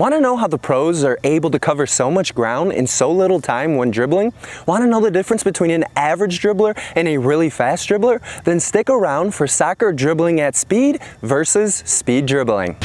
Want to know how the pros are able to cover so much ground in so little time when dribbling? Want to know the difference between an average dribbler and a really fast dribbler? Then stick around for soccer dribbling at speed versus speed dribbling.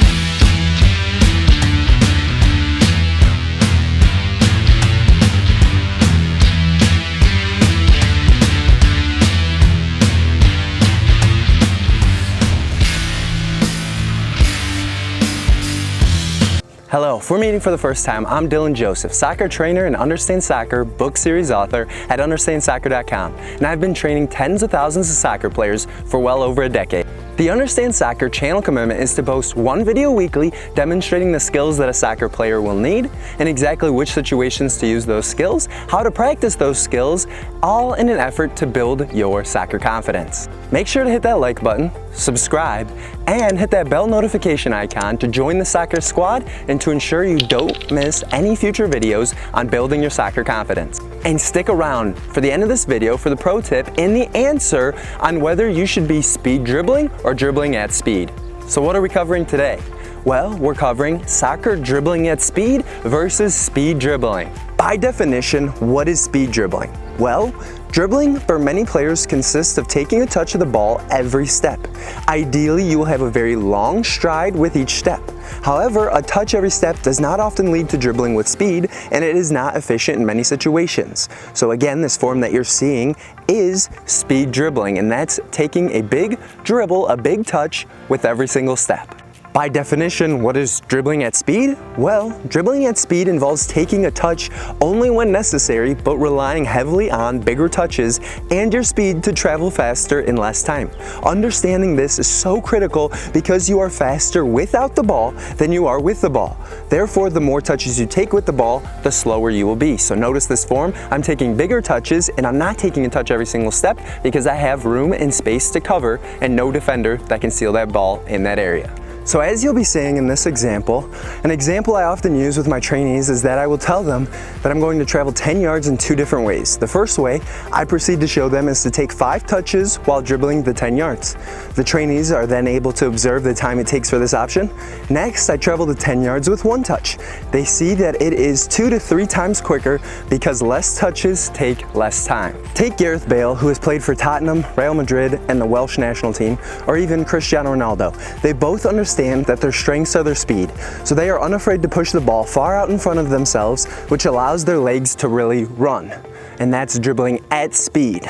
Hello, if we're meeting for the first time, I'm Dylan Joseph, soccer trainer and Understand Soccer book series author at understandsoccer.com, and I've been training tens of thousands of soccer players for well over a decade. The Understand Soccer channel commitment is to post one video weekly demonstrating the skills that a soccer player will need and exactly which situations to use those skills, how to practice those skills, all in an effort to build your soccer confidence. Make sure to hit that like button, subscribe, and hit that bell notification icon to join the soccer squad and to ensure you don't miss any future videos on building your soccer confidence. And stick around for the end of this video for the pro tip and the answer on whether you should be speed dribbling or dribbling at speed. So what are we covering today? Well, we're covering soccer dribbling at speed versus speed dribbling. By definition, what is speed dribbling? Well, dribbling for many players consists of taking a touch of the ball every step. Ideally, you will have a very long stride with each step. However, a touch every step does not often lead to dribbling with speed, and it is not efficient in many situations. So again, this form that you're seeing is speed dribbling, and that's taking a big dribble, a big touch with every single step. By definition, what is dribbling at speed? Well, dribbling at speed involves taking a touch only when necessary, but relying heavily on bigger touches and your speed to travel faster in less time. Understanding this is so critical because you are faster without the ball than you are with the ball. Therefore, the more touches you take with the ball, the slower you will be. So notice this form, I'm taking bigger touches and I'm not taking a touch every single step because I have room and space to cover and no defender that can steal that ball in that area. So as you'll be seeing in this example, an example I often use with my trainees is that I will tell them that I'm going to travel 10 yards in two different ways. The first way I proceed to show them is to take 5 touches while dribbling the 10 yards. The trainees are then able to observe the time it takes for this option. Next, I travel the 10 yards with 1 touch. They see that it is 2 to 3 times quicker because less touches take less time. Take Gareth Bale, who has played for Tottenham, Real Madrid, and the Welsh national team, or even Cristiano Ronaldo. They both understand that their strengths are their speed, so they are unafraid to push the ball far out in front of themselves, which allows their legs to really run, and that's dribbling at speed.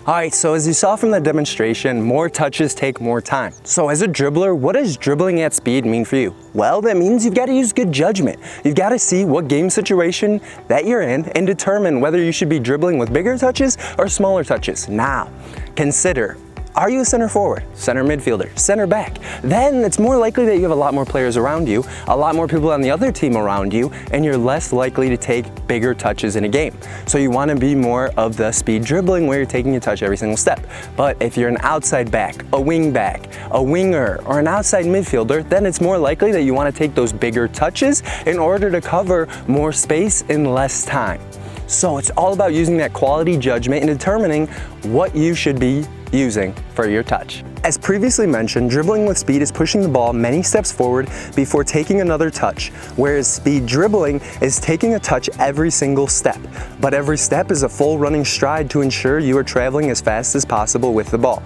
Alright, so as you saw from the demonstration, more touches take more time. So as a dribbler, what does dribbling at speed mean for you? Well, that means you've got to use good judgment. You've got to see what game situation that you're in and determine whether you should be dribbling with bigger touches or smaller touches. Now, consider, are you a center forward, center midfielder, center back? Then it's more likely that you have a lot more players around you, a lot more people on the other team around you, and you're less likely to take bigger touches in a game. So you want to be more of the speed dribbling where you're taking a touch every single step. But if you're an outside back, a wing back, a winger, or an outside midfielder, then it's more likely that you want to take those bigger touches in order to cover more space in less time. So it's all about using that quality judgment and determining what you should be using for your touch. As previously mentioned, dribbling with speed is pushing the ball many steps forward before taking another touch, whereas speed dribbling is taking a touch every single step. But every step is a full running stride to ensure you are traveling as fast as possible with the ball.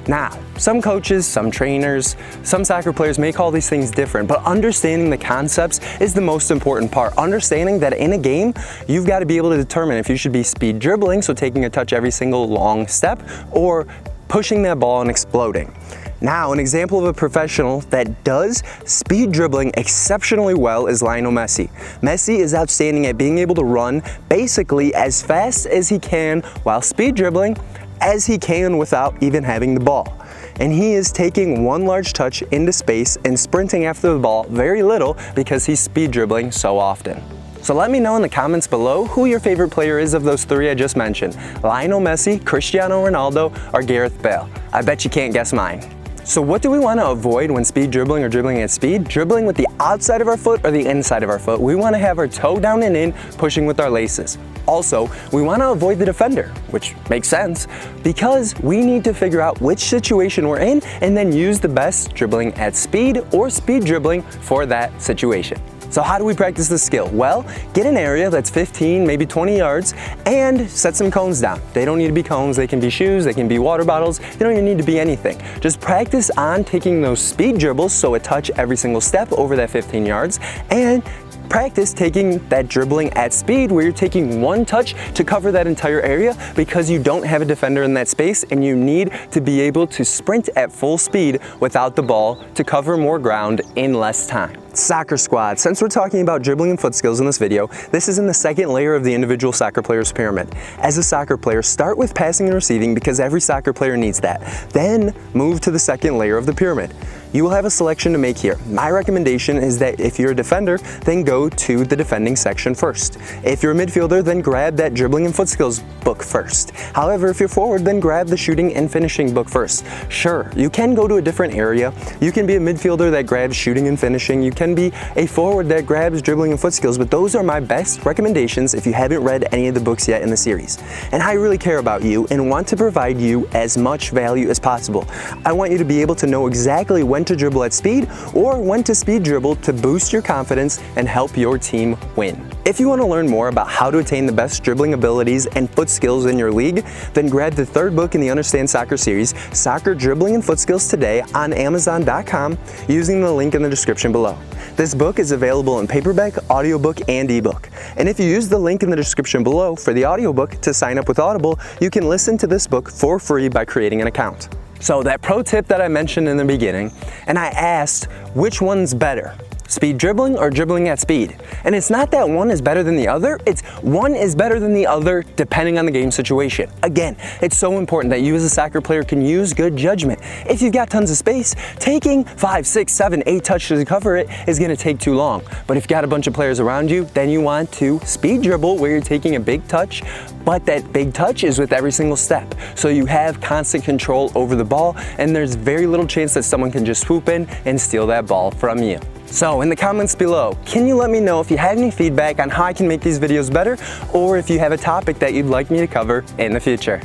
Now, some coaches, some trainers, some soccer players may call these things different, but understanding the concepts is the most important part. Understanding that in a game, you've got to be able to determine if you should be speed dribbling, so taking a touch every single long step, or pushing that ball and exploding. Now, an example of a professional that does speed dribbling exceptionally well is Lionel Messi. Messi is outstanding at being able to run basically as fast as he can while speed dribbling as he can without even having the ball. And he is taking one large touch into space and sprinting after the ball very little because he's speed dribbling so often. So let me know in the comments below who your favorite player is of those 3 I just mentioned: Lionel Messi, Cristiano Ronaldo, or Gareth Bale. I bet you can't guess mine. So what do we want to avoid when speed dribbling or dribbling at speed? Dribbling with the outside of our foot or the inside of our foot. We want to have our toe down and in, pushing with our laces. Also, we want to avoid the defender, which makes sense because we need to figure out which situation we're in and then use the best dribbling at speed or speed dribbling for that situation. So how do we practice this skill? Well, get an area that's 15, maybe 20 yards and set some cones down. They don't need to be cones, they can be shoes, they can be water bottles, they don't even need to be anything. Just practice on taking those speed dribbles, so a touch every single step over that 15 yards, and practice taking that dribbling at speed where you're taking one touch to cover that entire area because you don't have a defender in that space and you need to be able to sprint at full speed without the ball to cover more ground in less time. Soccer squad. Since we're talking about dribbling and foot skills in this video, this is in the second layer of the individual soccer player's pyramid. As a soccer player, start with passing and receiving because every soccer player needs that. Then move to the second layer of the pyramid. You will have a selection to make here. My recommendation is that if you're a defender, then go to the defending section first. If you're a midfielder, then grab that dribbling and foot skills book first. However, if you're forward, then grab the shooting and finishing book first. Sure, you can go to a different area. You can be a midfielder that grabs shooting and finishing. You can be a forward that grabs dribbling and foot skills, but those are my best recommendations if you haven't read any of the books yet in the series. And I really care about you and want to provide you as much value as possible. I want you to be able to know exactly when to dribble at speed or when to speed dribble to boost your confidence and help your team win. If you want to learn more about how to attain the best dribbling abilities and foot skills in your league, then grab the third book in the Understand Soccer series, Soccer Dribbling and Foot Skills Today, on Amazon.com using the link in the description below. This book is available in paperback, audiobook, and ebook. And if you use the link in the description below for the audiobook to sign up with Audible, you can listen to this book for free by creating an account. So that pro tip that I mentioned in the beginning, and I asked which one's better, speed dribbling or dribbling at speed? And it's not that one is better than the other, it's one is better than the other depending on the game situation. Again, it's so important that you as a soccer player can use good judgment. If you've got tons of space, taking 5, 6, 7, 8 touches to cover it is going to take too long. But if you've got a bunch of players around you, then you want to speed dribble where you're taking a big touch, but that big touch is with every single step. So you have constant control over the ball and there's very little chance that someone can just swoop in and steal that ball from you. So in the comments below, can you let me know if you have any feedback on how I can make these videos better, or if you have a topic that you'd like me to cover in the future?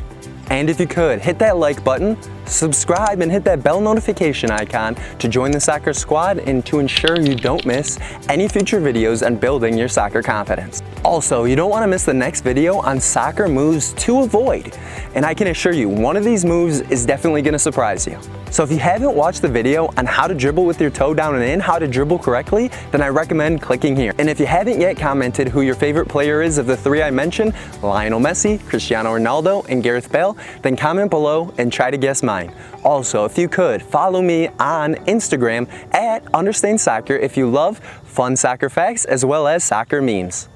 And if you could, hit that like button, subscribe, and hit that bell notification icon to join the soccer squad and to ensure you don't miss any future videos on building your soccer confidence. Also, you don't want to miss the next video on soccer moves to avoid. And I can assure you, one of these moves is definitely going to surprise you. So if you haven't watched the video on how to dribble with your toe down and in, how to dribble correctly, then I recommend clicking here. And if you haven't yet commented who your favorite player is of the three I mentioned, Lionel Messi, Cristiano Ronaldo, and Gareth Bale, then comment below and try to guess mine. Also, if you could, follow me on Instagram at Understand Soccer if you love fun soccer facts as well as soccer memes.